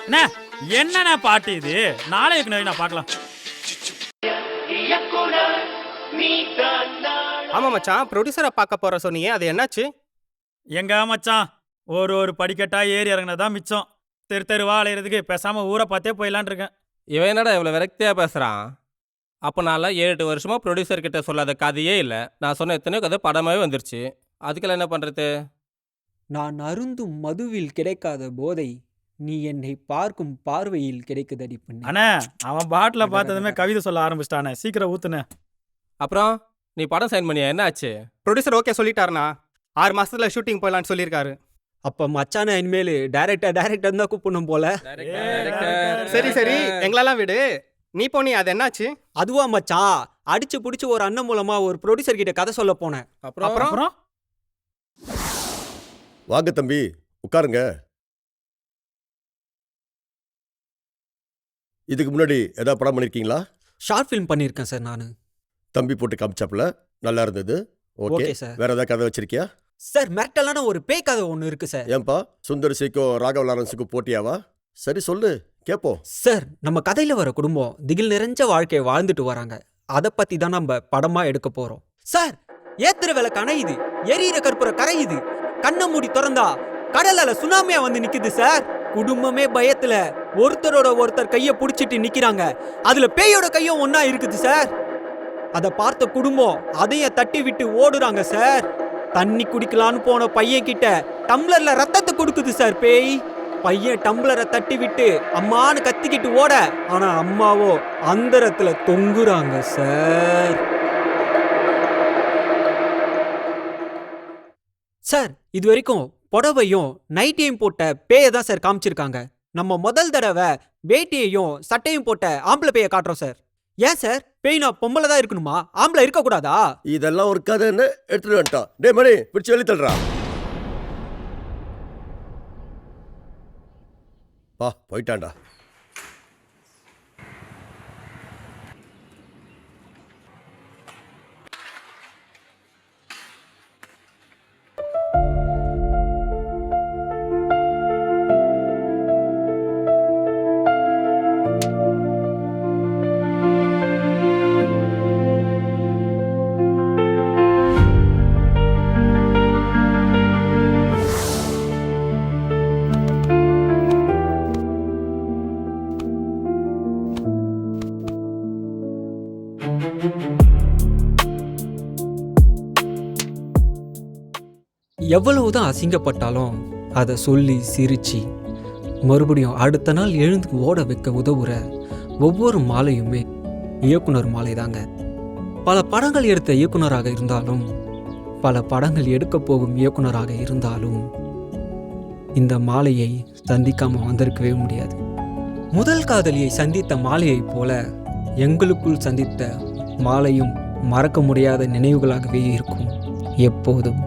அண்ணா என்னண்ணா பாட்டு இது? நாளைக்கு நான் பார்க்கலாம். ஆமா மச்சான், ப்ரொடியூசரை பார்க்க போற சொன்னீங்க, அது என்னாச்சு? எங்க மச்சான், ஒரு படிக்கட்டா ஏறி இறங்கினதான் மிச்சம். தெருவா அலையிறதுக்கு பேசாம ஊரை பார்த்தே போயிடலான் இருக்கேன். இவன் என்னடா இவ்வளோ விரக்தியாக பேசுகிறான்? அப்போ நான்லாம் 7-8 வருஷமாக ப்ரொடியூசர் கிட்ட சொல்லாத கதையே இல்லை. நான் சொன்ன எத்தனையோ கதை படமாகவே வந்துருச்சு. அதுக்கெல்லாம் என்ன பண்ணுறது? நான் அருந்தும் மதுவில் கிடைக்காத போதை நீ என்னை பார்க்கும் பார்வையில் கிடைக்குதடி பண்ணு. அண்ணா அவன் பாட்டில பார்த்ததுமே கவிதை சொல்ல ஆரம்பிச்சிட்டானே, சீக்கிரம் ஊத்துனே. அப்புறம் நீ படம் சைன் பண்ணியா? என்ன ஆச்சு? Producer okay சொல்லிட்டாருண்ணா. 6 மாசத்துல ஷூட்டிங் போயிடலான்னு சொல்லியிருக்காரு. அப்ப மச்சான இனிமேல் டைரக்டர் தான் கூப்பிடணும் போல. சரி எங்களெல்லாம் விடு, நீ போனி, அது என்னாச்சு? அதுவா மச்சான், அடிச்சு புடிச்சு ஒரு அண்ணன் மூலமா ஒரு ப்ரொடியூசர் கிட்ட கதை சொல்ல போனேன். அப்புறம் வாங்க தம்பி, உட்காருங்க. இதுக்கு முன்னாடி ஏதாவது படம் பண்ணிருக்கீங்களா? ஷார்ட் ஃபிலிம் பண்ணியிருக்கேன் சார் நான். தம்பி போட்டு காமிச்சாப்புல நல்லா இருந்தது. Okay sir. வேற ஏதாவது கதை வச்சிருக்கியா? சார் மிரட்டலான ஒரு பேய் கதை ஒன்று இருக்கு சார். ஏன்பா சுந்தர்சிக்கும் ராகவ் லாரன்ஸுக்கும் போட்டியாவா? சரி சொல்லு கேப்போம். சார் நம்ம கதையில வர குடும்பம் திகில் நிறைஞ்ச வாழ்க்கையை வாழ்ந்துட்டு வராங்க. அதை பத்தி தான் நம்ம படமா எடுக்க போறோம். சார் ஏத்துற விளக்கு அணையுது, எரியிற கற்பூர கரையுது, கண்ணை மூடி திறந்தா கடலால சுனாமியா வந்து நிக்குது சார். குடும்பமே பயத்துல ஒருத்தரோட ஒருத்தர் கைய புடிச்சிட்டு நிக்கிறாங்க. அதுல பேயோட கையும் ஒன்னா இருக்குது சார். அதை பார்த்த குடும்பம் அதைய தட்டி விட்டு ஓடுறாங்க சார். தண்ணி குடிக்கலான்னு போன பையன் கிட்ட டம்ளர்ல ரத்தத்தை கொடுக்குது சார் பேய். பையன் டம்ளரை தட்டி விட்டு அம்மான்னு கத்திக்கிட்டு ஓட, ஆனா அம்மாவோ அந்தரத்துல தொங்குறாங்க சார். சார் இது வரைக்கும் புடவையும் நைட்டியும் போட்ட பேயை தான் சார் காமிச்சிருக்காங்க. நம்ம முதல் தடவை வேட்டியையும் சட்டையும் போட்ட ஆம்பளை பேயை காட்டுறோம் சார். ஏன் சார் பேய்னா பொம்பளை தான் இருக்கணுமா, ஆம்பளை இருக்க கூடாதா? இதெல்லாம் ஒரு கதைன்னு எடுத்துட்டு வந்துட்டான். டே மணி பிடிச்சி வெளியே தள்ளுறா. பா போயிட்டான்டா. எவ்வளவுதான் அசிங்கப்பட்டாலும் அதை சொல்லி சிரிச்சு மறுபடியும் அடுத்த நாள் எழுந்து ஓட வைக்க உதவுற ஒவ்வொரு மாலையுமே இயக்குனர் மாலை தாங்க. பல படங்கள் எடுத்த இயக்குனராக இருந்தாலும், பல படங்கள் எடுக்க போகும் இயக்குனராக இருந்தாலும் இந்த மாலையை சந்திக்காம வந்திருக்கவே முடியாது. முதல் காதலியை சந்தித்த மாலையைப் போல எங்களுக்குள் சந்தித்த மாலையும் மறக்க முடியாத நினைவுகளாகவே இருக்கும் எப்போதும்.